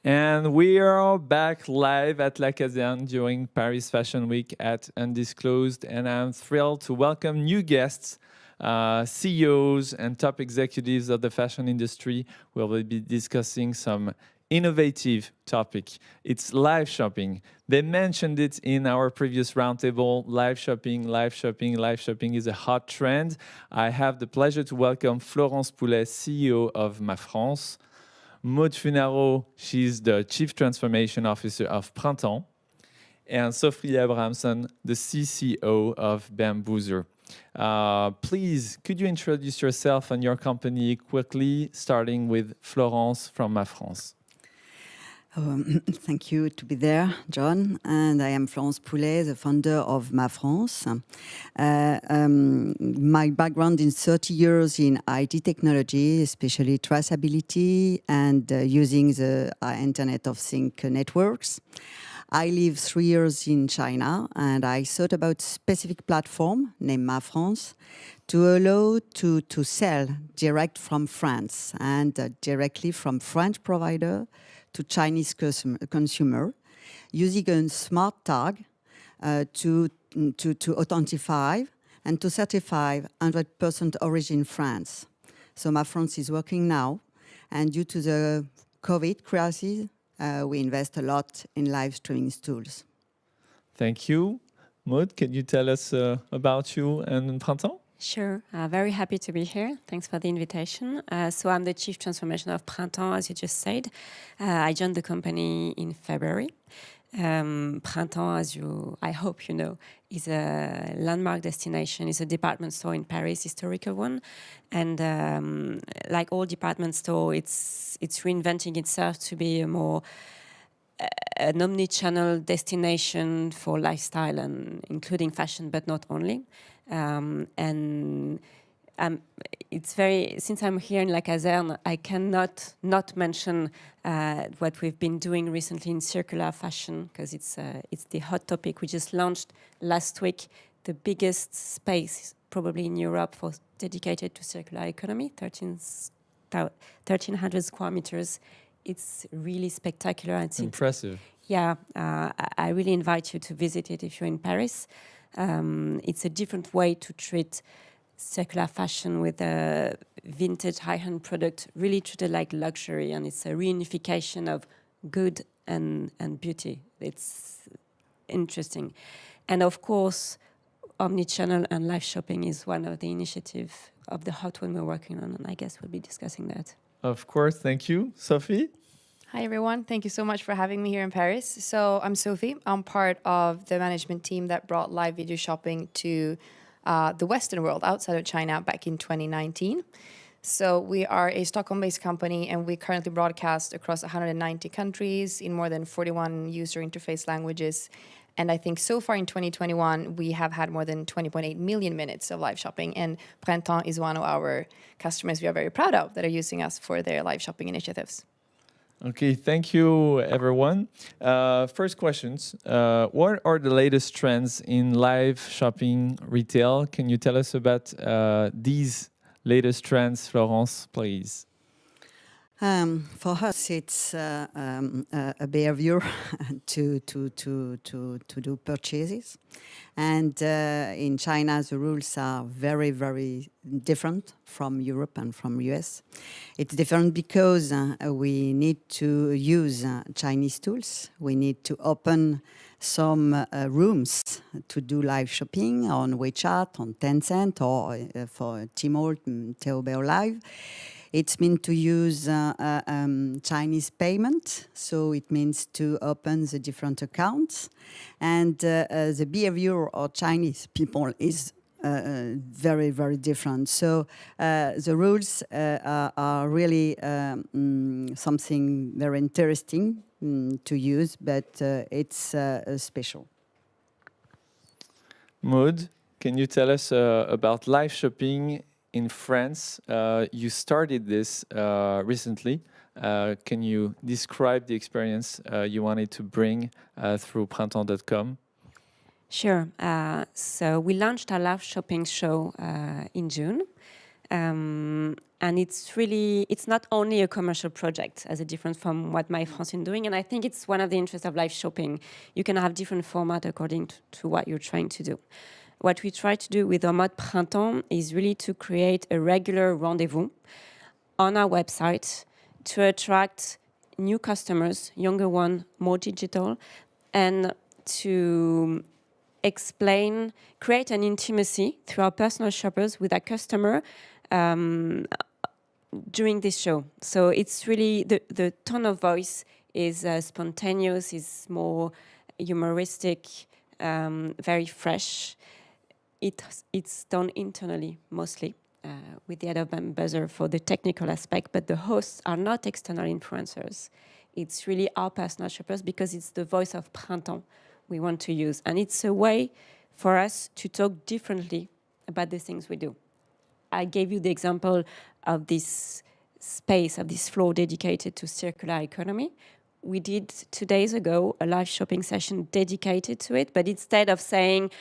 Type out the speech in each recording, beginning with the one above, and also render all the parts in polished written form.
And we are back live at La Caserne during Paris Fashion Week at Undisclosed, and I'm thrilled to welcome new guests, CEOs and top executives of the fashion industry. We will be discussing some innovative topic. It's live shopping. They mentioned it in our previous roundtable. Live shopping, live shopping, live shopping is a hot trend. I have the pleasure to welcome Florence Poulet, CEO of Ma France. Maud Funaro, she's the Chief Transformation Officer of Printemps. And Sophie Abrahamsson, the CCO of Bambuser. Please, could you introduce yourself and your company quickly, starting with Florence from Ma France? Thank you to be there, John. And I am Florence Poulet, the founder of Ma France. My background is 30 years in IT technology, especially traceability and using the Internet of Things networks. I lived 3 years in China, and I thought about a specific platform named Ma France to allow to sell direct from France and directly from French provider to Chinese consumer, using a smart tag to authentify and to certify 100% origin France. So Ma France is working now, and due to the COVID crisis, we invest a lot in live streaming tools. Thank you. Maud, can you tell us about you and Printemps? Sure. Very happy to be here. Thanks for the invitation. So I'm the Chief Transformation of Printemps, as you just said. I joined the company in February. Printemps, I hope you know, is a landmark destination, is a department store in Paris, historical one. And like all department store, it's reinventing itself to be a more an omni-channel destination for lifestyle, and including fashion, but not only. It's since I'm here in La Caserne, I cannot not mention what we've been doing recently in circular fashion, because it's the hot topic. We just launched last week the biggest space probably in Europe for dedicated to circular economy, 1,300 square meters. It's really spectacular. It's impressive. Yeah, I really invite you to visit it if you're in Paris. It's a different way to treat circular fashion with a vintage high-end product, really treated like luxury, and it's a reunification of good and beauty. It's interesting. And of course, omnichannel and live shopping is one of the initiatives of the hot one we're working on, and I guess we'll be discussing that. Of course, thank you. Sophie? Hi, everyone. Thank you so much for having me here in Paris. So I'm Sophie. I'm part of the management team that brought live video shopping to the Western world outside of China back in 2019. So we are a Stockholm-based company, and we currently broadcast across 190 countries in more than 41 user interface languages. And I think so far in 2021, we have had more than 20.8 million minutes of live shopping. And Printemps is one of our customers we are very proud of that are using us for their live shopping initiatives. Okay, thank you, everyone. First questions. What are the latest trends in live shopping retail? Can you tell us about these latest trends, Florence, please? For us, it's a behavior to do purchases. And in China, the rules are very, very different from Europe and from US. It's different because we need to use Chinese tools. We need to open some rooms to do live shopping on WeChat, on Tencent, or for Tmall, Taobao Live. It means to use Chinese payment, so it means to open the different accounts. And the behavior of Chinese people is very, very different. So the rules are really something very interesting to use, but it's special. Maud, can you tell us about live shopping in France? You started this recently. Can you describe the experience you wanted to bring through printemps.com? Sure. So we launched our live shopping show in June. And it's not only a commercial project, as a difference from what My France is doing. And I think it's one of the interests of live shopping. You can have different formats according to what you're trying to do. What we try to do with our mode Printemps is really to create a regular rendezvous on our website to attract new customers, younger one, more digital, and to create an intimacy through our personal shoppers with our customer during this show. So it's really, the tone of voice is spontaneous, is more humoristic, very fresh. It's done internally, mostly, with the head of Bambuser for the technical aspect, but the hosts are not external influencers. It's really our personal shoppers because it's the voice of Printemps we want to use. And it's a way for us to talk differently about the things we do. I gave you the example of this space, of this floor dedicated to circular economy. We did 2 days ago a live shopping session dedicated to it, but instead of saying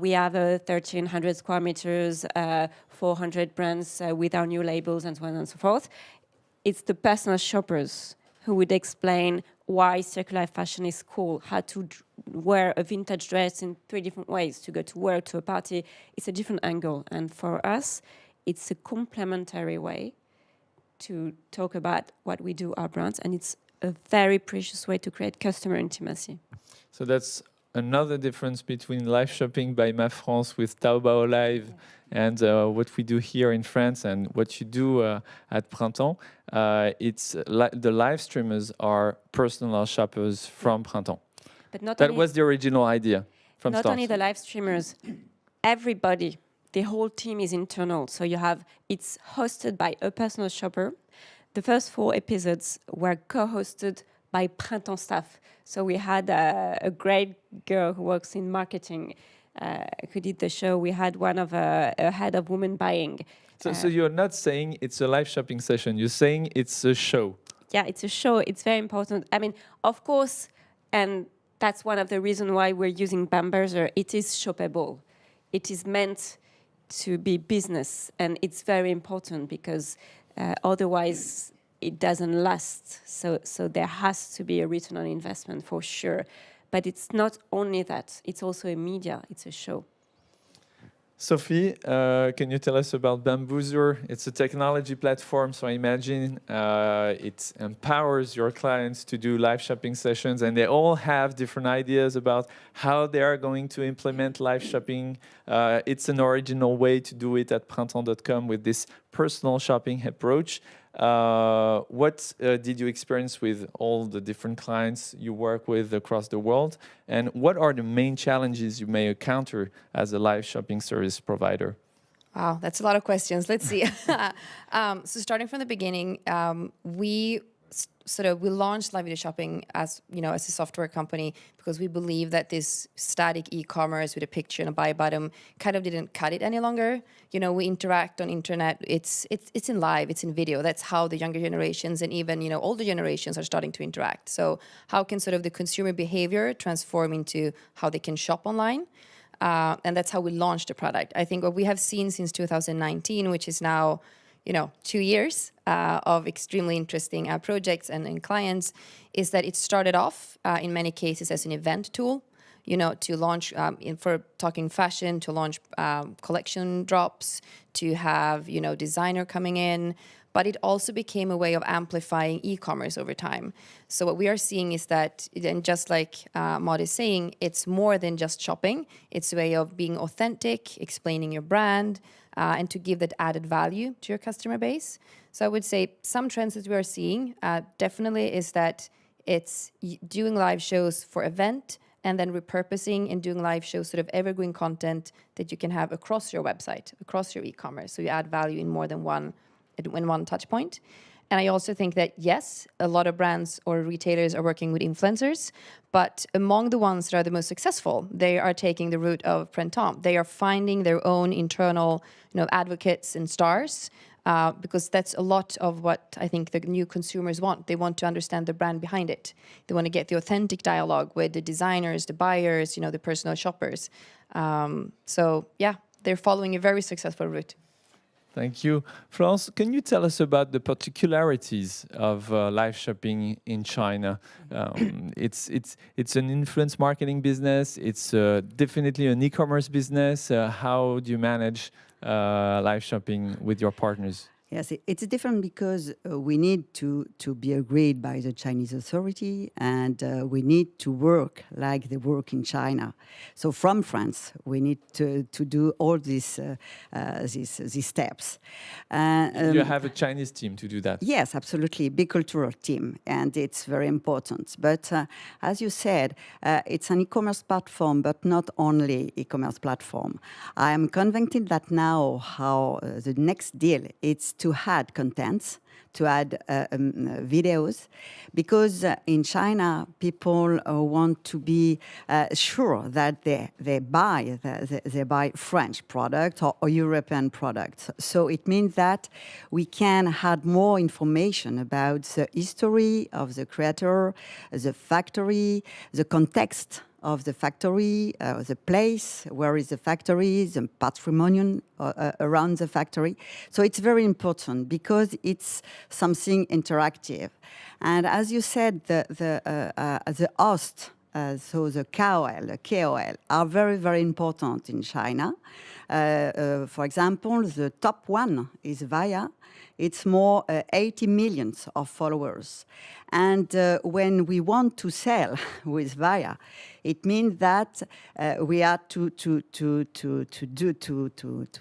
we have 1,300 square meters, 400 brands with our new labels and so on and so forth, it's the personal shoppers who would explain why circular fashion is cool, how to wear a vintage dress in 3 different ways, to go to work, to a party. It's a different angle. And for us, it's a complementary way to talk about what we do, our brands, and it's a very precious way to create customer intimacy. So that's another difference between live shopping by Ma France with Taobao Live and what we do here in France and what you do at Printemps. The live streamers are personal shoppers from Printemps. But not that only, was the original idea from not start. only the live streamers, everybody, the whole team is internal. So it's hosted by a personal shopper. The first 4 episodes were co-hosted by Printemps staff. So we had a great girl who works in marketing who did the show. We had one of a head of women buying. So you're not saying it's a live shopping session. You're saying it's a show. Yeah, it's a show. It's very important. I mean, of course, and that's one of the reasons why we're using Bambuser. It is shoppable. It is meant to be business, and it's very important because otherwise it doesn't last. So there has to be a return on investment for sure. But it's not only that, it's also a media, it's a show. Sophie, can you tell us about Bambuser? It's a technology platform, so I imagine it empowers your clients to do live shopping sessions, and they all have different ideas about how they are going to implement live shopping. It's an original way to do it at printemps.com with this personal shopping approach. What did you experience with all the different clients you work with across the world? And what are the main challenges you may encounter as a live shopping service provider? Wow, that's a lot of questions. Let's see. So starting from the beginning, we launched live video shopping as a software company because we believe that this static e-commerce with a picture and a buy button kind of didn't cut it any longer. We interact on internet. It's in live, it's in video. That's how the younger generations and even older generations are starting to interact. So how can sort of the consumer behavior transform into how they can shop online? And that's how we launched the product. I think what we have seen since 2019, which is now 2 years of extremely interesting projects and clients, is that it started off in many cases as an event tool, to launch, for talking fashion, to launch collection drops, to have, designer coming in. But it also became a way of amplifying e-commerce over time. So what we are seeing is that, and just like Maud is saying, it's more than just shopping. It's a way of being authentic, explaining your brand, and to give that added value to your customer base. So I would say some trends that we are seeing definitely is that it's doing live shows for event and then repurposing and doing live shows, sort of evergreen content that you can have across your website, across your e-commerce. So you add value in more than one touch point. And I also think that, yes, a lot of brands or retailers are working with influencers, but among the ones that are the most successful, they are taking the route of Printemps. They are finding their own internal, advocates and stars, because that's a lot of what I think the new consumers want. They want to understand the brand behind it. They want to get the authentic dialogue with the designers, the buyers, the personal shoppers. So yeah, they're following a very successful route. Thank you. France, can you tell us about the particularities of live shopping in China? It's an influence marketing business. It's definitely an e-commerce business. How do you manage live shopping with your partners? Yes, it's different because we need to be agreed by the Chinese authority, and we need to work like they work in China. So from France, we need to do all these steps. You have a Chinese team to do that. Yes, absolutely, big cultural team, and it's very important. But as you said, it's an e-commerce platform, but not only e-commerce platform. I am convinced that now how the next deal is to add contents, to add videos, because in China people want to be sure that they buy French product or European products. So it means that we can add more information about the history of the creator, the factory, the context of the factory, the place, where is the factory, the patrimonial around the factory. So it's very important because it's something interactive. And as you said, the host, so the KOL are very, very important in China. For example, the top one is Vaya. It's more 80 million of followers. And when we want to sell with Vaya, it means that we have to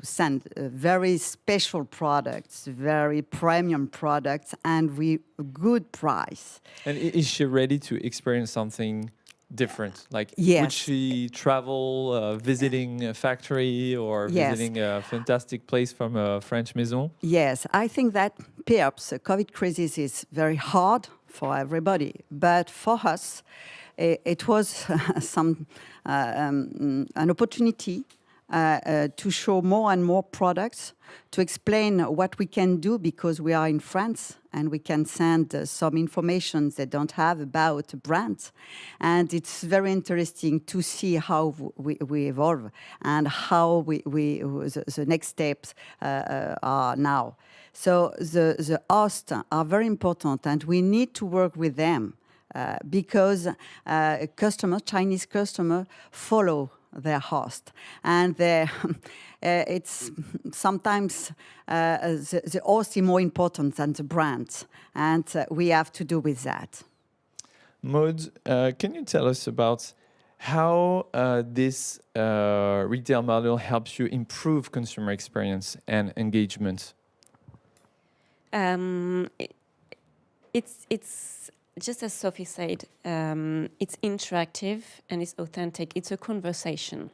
send very special products, very premium products, and with good price. And is she ready to experience something different? Like, Yes. would she travel, visiting a factory or Yes. visiting a fantastic place from a French maison? Yes, I think that perhaps the COVID crisis is very hard for everybody, but for us, it was an opportunity to show more and more products, to explain what we can do because we are in France and we can send some information they don't have about brands. And it's very interesting to see how we evolve and how the next steps are now. So the hosts are very important and we need to work with them because Chinese customers follow their host, and it's sometimes the host is more important than the brand, and we have to do with that. Maud, can you tell us about how this retail model helps you improve consumer experience and engagement? It's just as Sophie said, it's interactive and it's authentic. It's a conversation,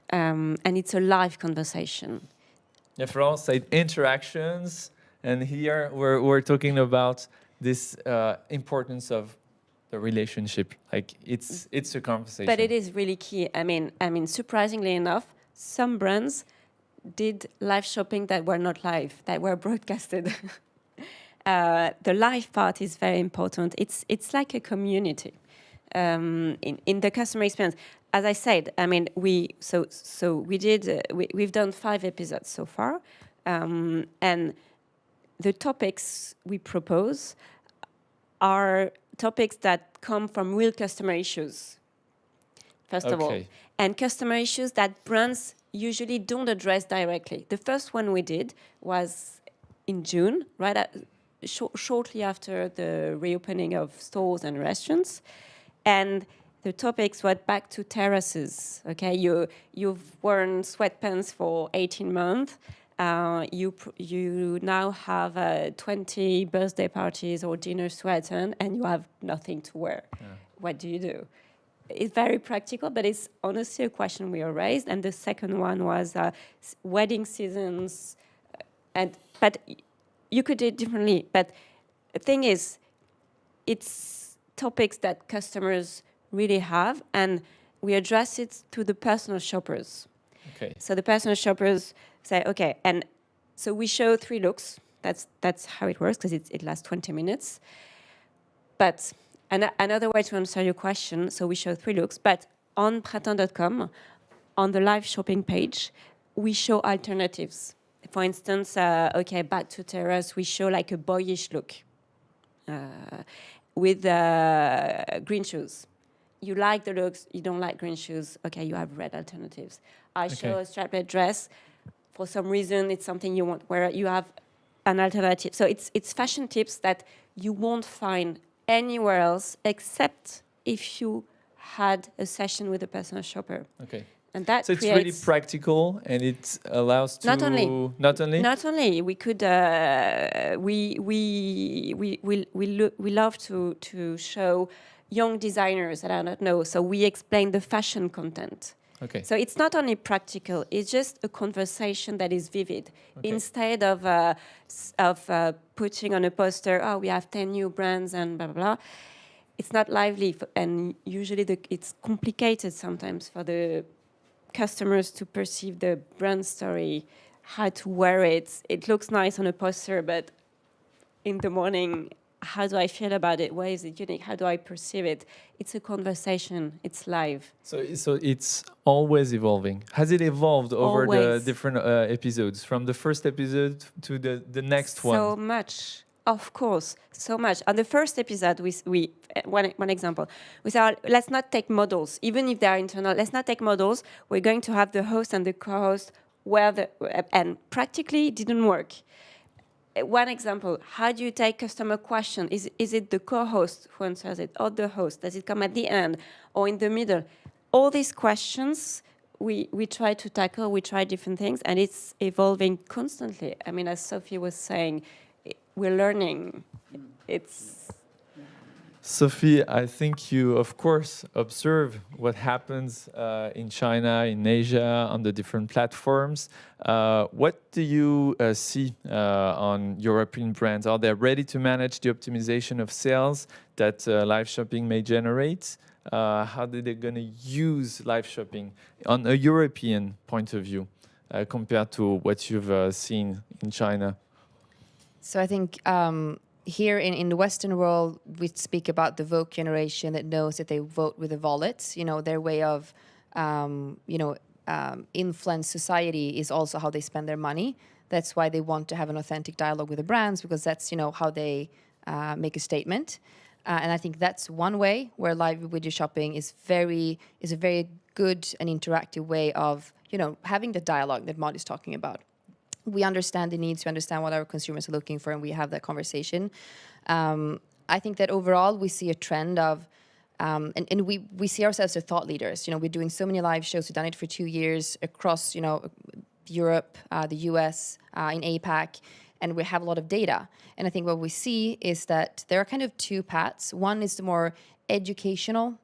and it's a live conversation. Yeah, Florence said interactions, and here we're talking about this importance of the relationship. Like it's a conversation. But it is really key. I mean, surprisingly enough, some brands did live shopping that were not live, that were broadcasted. The live part is very important. It's like a community in the customer experience. As I said, I mean, we've done 5 episodes so far, and the topics we propose are topics that come from real customer issues. First of all, and customer issues that brands usually don't address directly. The first one we did was in June, right shortly after the reopening of stores and restaurants, and the topics went back to terraces. Okay, you've worn sweatpants for 18 months. You now have 20 birthday parties or dinner sweats and you have nothing to wear. Yeah. What do you do? It's very practical, but it's honestly a question we are raised. And the second one was wedding seasons, but you could do it differently. But the thing is, it's topics that customers really have, and we address it to the personal shoppers. Okay. So the personal shoppers say, okay, and so we show 3 looks. That's how it works, because it lasts 20 minutes. But another way to answer your question, so we show 3 looks, but on Printemps.com, on the live shopping page, we show alternatives. For instance, back to terrace, we show like a boyish look with green shoes. You like the looks, you don't like green shoes, okay, you have red alternatives. I show a striped dress, for some reason it's something you want, where you have an alternative. So it's fashion tips that you won't find anywhere else except if you had a session with a personal shopper. Okay. And that So it's really practical, and it allows to not only we could we love to show young designers that I don't know. So we explain the fashion content. Okay. So it's not only practical; it's just a conversation that is vivid. Okay. Instead of putting on a poster, oh, we have 10 new brands and blah blah blah. It's not lively, and usually it's complicated sometimes for the customers to perceive the brand story, how to wear it. It looks nice on a poster, but in the morning, how do I feel about it? Why is it unique? How do I perceive it? It's a conversation. It's live. So it's always evolving. Has it evolved over the different episodes, from the first episode to the next one? So much. Of course, so much. On the first episode, we one example. We said, let's not take models, even if they are internal. Let's not take models. We're going to have the host and the co-host, and practically it didn't work. One example: how do you take customer question? Is it the co-host who answers it, or the host? Does it come at the end or in the middle? All these questions we try to tackle. We try different things, and it's evolving constantly. I mean, as Sophie was saying, we're learning. Sophie, I think you, of course, observe what happens in China, in Asia, on the different platforms. What do you see on European brands? Are they ready to manage the optimization of sales that live shopping may generate? How are they going to use live shopping on a European point of view compared to what you've seen in China? So I think here in the Western world, we speak about the Vogue generation that knows that they vote with the wallets. You know, their way of, influence society is also how they spend their money. That's why they want to have an authentic dialogue with the brands, because that's, how they make a statement. And I think that's one way where live video shopping is a very good and interactive way of, having the dialogue that Maud is talking about. We understand the needs, we understand what our consumers are looking for, and we have that conversation. I think that overall we see a trend of, and we see ourselves as thought leaders. We're doing so many live shows. We've done it for 2 years across, Europe, the US, in APAC, and we have a lot of data. And I think what we see is that there are kind of two paths. One is the more educational.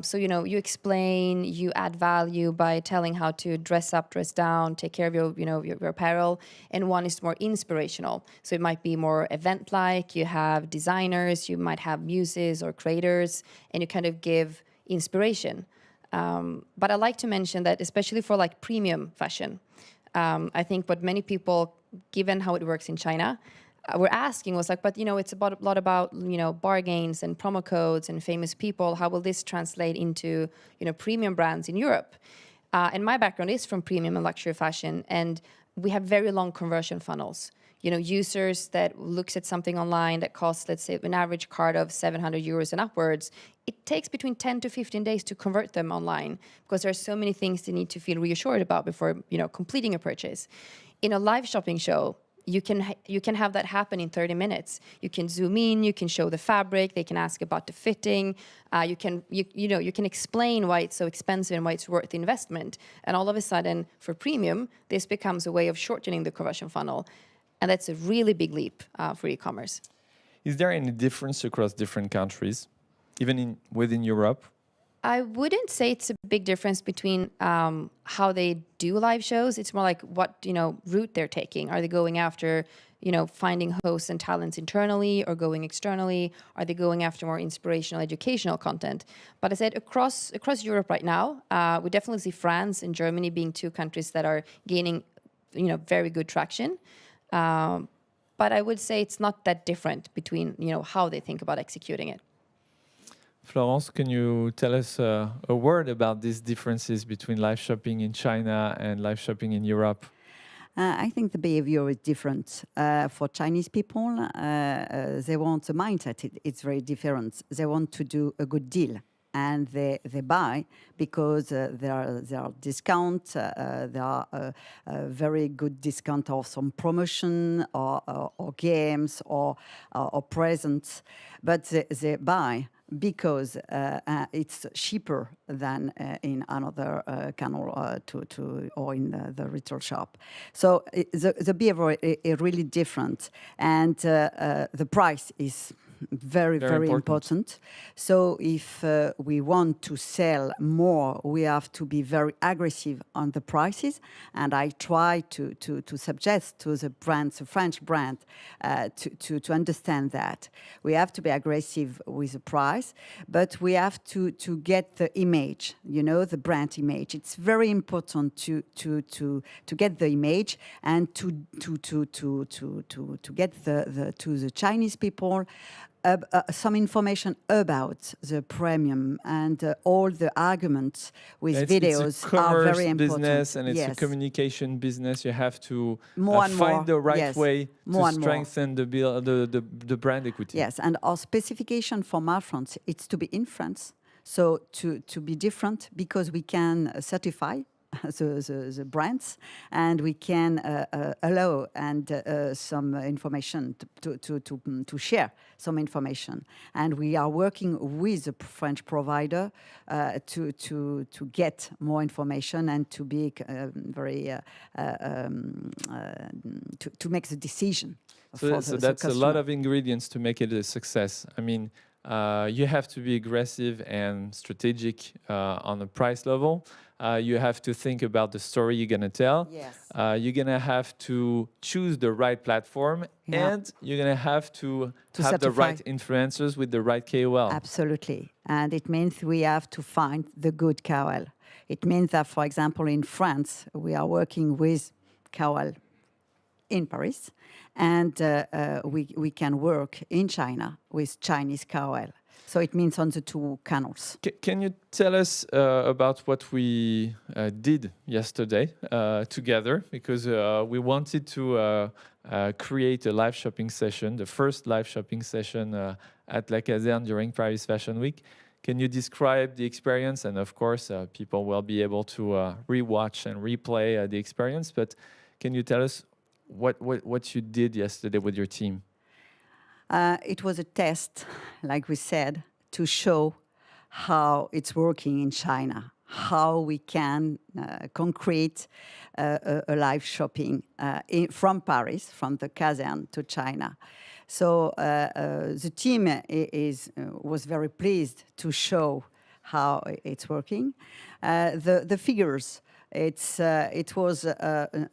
So, you explain, you add value by telling how to dress up, dress down, take care of your apparel. And one is more inspirational. So it might be more event-like. You have designers, you might have muses or creators, and you kind of give inspiration. But I like to mention that especially for like premium fashion, I think what many people, given how it works in China, were asking was like, but it's a lot about bargains and promo codes and famous people. How will this translate into premium brands in Europe? And my background is from premium and luxury fashion, and we have very long conversion funnels. Users that looks at something online that costs, let's say, an average cart of 700 euros and upwards, it takes between 10 to 15 days to convert them online, because there are so many things they need to feel reassured about before completing a purchase. In a live shopping show, you can have that happen in 30 minutes. You can zoom in, you can show the fabric, they can ask about the fitting, you can explain why it's so expensive and why it's worth the investment. And all of a sudden, for premium, this becomes a way of shortening the conversion funnel. And that's a really big leap for e-commerce. Is there any difference across different countries, even within Europe? I wouldn't say it's a big difference between how they do live shows. It's more like what route they're taking. Are they going after finding hosts and talents internally, or going externally? Are they going after more inspirational, educational content? But I said across Europe right now, we definitely see France and Germany being two countries that are gaining very good traction. But I would say it's not that different between how they think about executing it. Florence, can you tell us a word about these differences between live shopping in China and live shopping in Europe? I think the behavior is different. For Chinese people, they want a mindset. It's very different. They want to do a good deal. And they buy because there are discounts, there are a very good discount of some promotion or games or presents. But they buy because it's cheaper than in another canal or in the retail shop. So the behavior is really different, and the price is very important. So if we want to sell more, we have to be very aggressive on the prices. And I try to suggest to the brands, the French brand, to understand that we have to be aggressive with the price, but we have to get the image, the brand image. It's very important to get the image and to get to the Chinese people some information about the premium, and all the arguments with videos are very important. Business, and it's a communication business. You have to find the right way to strengthen the brand equity. Yes, and our specification for Maud France, it's to be in France, so to be different, because we can certify the brands, and we can allow some information to share some information. And we are working with the French provider to get more information and to be very to make the decision. So that's a lot of ingredients to make it a success. I mean, you have to be aggressive and strategic on the price level. You have to think about the story you're going to tell. Yes. You're going to have to choose the right platform, and you're going to have to have certify the right influencers with the right KOL. Absolutely. And it means we have to find the good KOL. It means that, for example, in France, we are working with KOL in Paris, and we can work in China with Chinese KOL. So it means on the two canals. Can you tell us about what we did yesterday together? Because we wanted to create a live shopping session, the first live shopping session at La Caserne during Paris Fashion Week. Can you describe the experience? And of course, people will be able to rewatch and replay the experience. But can you tell us what you did yesterday with your team? It was a test, like we said, to show how it's working in China, how we can concrete a live shopping from Paris, from the Caserne to China. So the team was very pleased to show how it's working. The figures. It was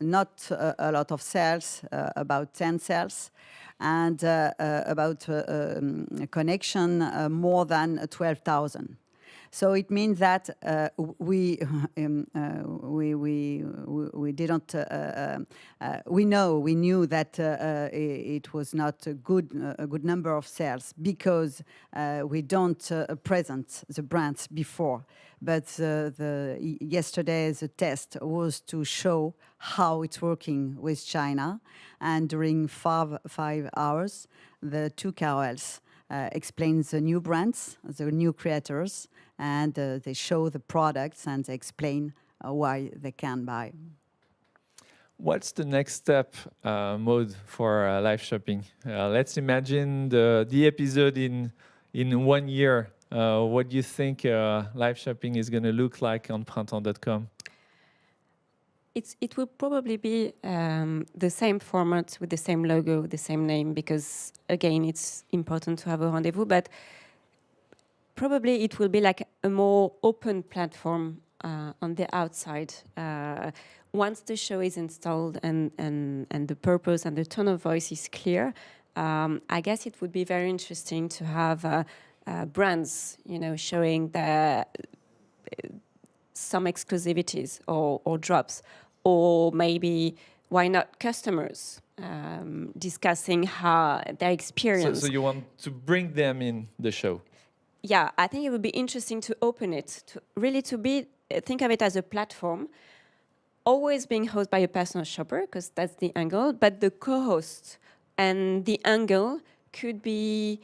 not a lot of sales, about 10 sales, and about connection more than 12,000. So it means that we knew that it was not a good number of sales, because we don't present the brands before. But yesterday the test was to show how it's working with China, and during 5 hours, the two KOLs explain the new brands, the new creators, and they show the products, and they explain why they can buy. What's the next step, Maud, for live shopping? Let's imagine the episode in 1 year. What do you think live shopping is going to look like on Printemps.com? It will probably be the same format with the same logo, the same name, because again, it's important to have a rendezvous. But probably it will be like a more open platform on the outside. Once the show is installed and the purpose and the tone of voice is clear, I guess it would be very interesting to have brands, showing some exclusivities or drops, or maybe, why not, customers discussing how their experience. So you want to bring them in the show? Yeah, I think it would be interesting to open it, to be think of it as a platform always being hosted by a personal shopper, because that's the angle, but the co-host and the angle could be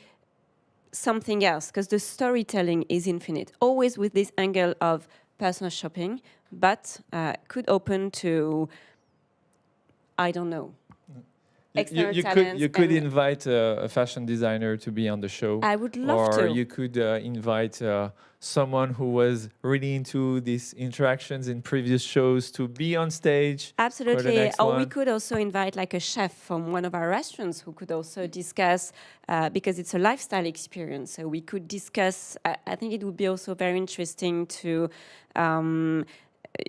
something else, because the storytelling is infinite, always with this angle of personal shopping, but could open to, I don't know, external talents. You could invite a fashion designer to be on the show. I would love or to. you could invite someone who was really into these interactions in previous shows to be on stage. For the Absolutely. next Or one. we could also invite like a chef from one of our restaurants who could also discuss, because it's a lifestyle experience. So we could discuss, I think it would be also very interesting to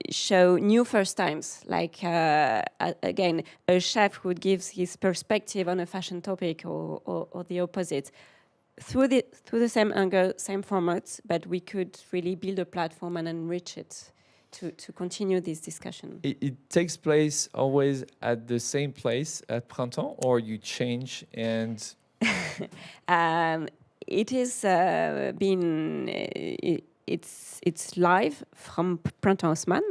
show new first times, like again, a who would give his perspective on a fashion topic, or the opposite. Through the same angle, same format, but we could really build a platform and enrich it to continue this discussion. It takes place always at the same place at Printemps, or you change and... It is it's live from Printemps Haussmann.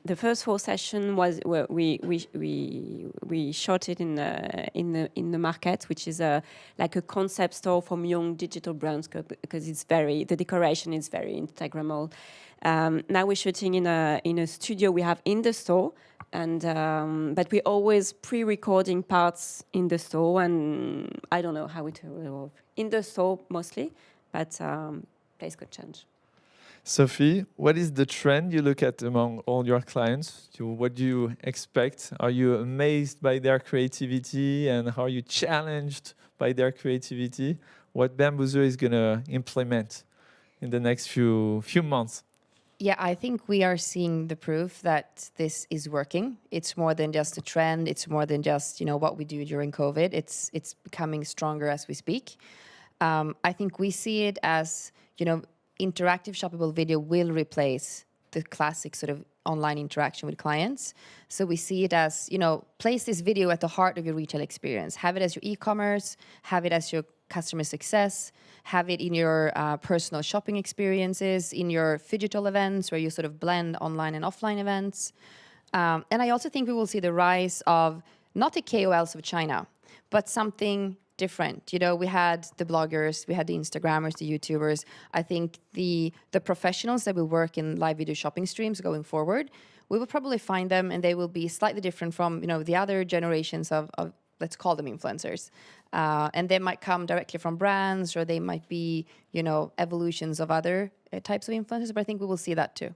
The first 4 sessions was where we shot it in the market, which is like a concept store from young digital brands, because the decoration is very Instagrammable. Now we're shooting in a studio we have in the store, and but we're always pre-recording parts in the store, and I don't know how it will evolve in the store mostly, but place could change. Sophie, what is the trend you look at among all your clients? What do you expect? Are you amazed by their creativity, and are you challenged by their creativity? What Bambuser is going to implement in the next few months? Yeah, I think we are seeing the proof that this is working. It's more than just a trend. It's more than just, what we do during COVID. It's becoming stronger as we speak. I think we see it as, interactive shoppable video will replace the classic sort of online interaction with clients. So we see it as, place this video at the heart of your retail experience. Have it as your e-commerce, have it as your customer success, have it in your personal shopping experiences, in your phygital events where you sort of blend online and offline events. And I also think we will see the rise of not the KOLs of China, but something different. We had the bloggers, we had the Instagrammers, the YouTubers. I think the professionals that will work in live video shopping streams going forward, we will probably find them, and they will be slightly different from the other generations of let's call them influencers. And they might come directly from brands, or they might be evolutions of other types of influencers. But I think we will see that too.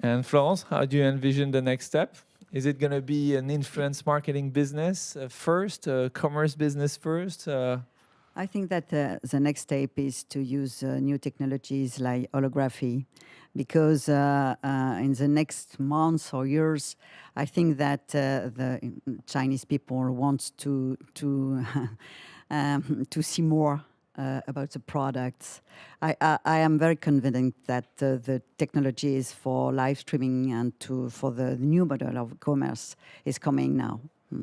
And Florence, how do you envision the next step? Is it going to be an influence marketing business first, a commerce business first? I think that the next step is to use new technologies like holography, because in the next months or years, I think that the Chinese people want to see more about the products. I am very confident that the technologies for live streaming and for the new model of commerce is coming now.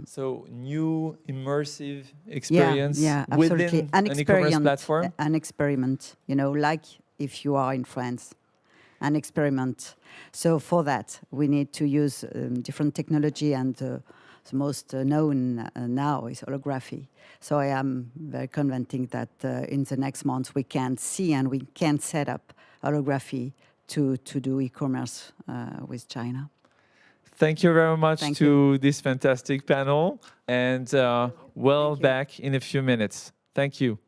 So new immersive experience absolutely. within an e-commerce platform? An experiment, like if you are in France, an experiment. So for that, we need to use different technology, and the most known now is holography. So I am very convinced that in the next months we can see and we can set up holography to do e-commerce with China. Thank you very much to this fantastic panel, and back in a few minutes. Thank you.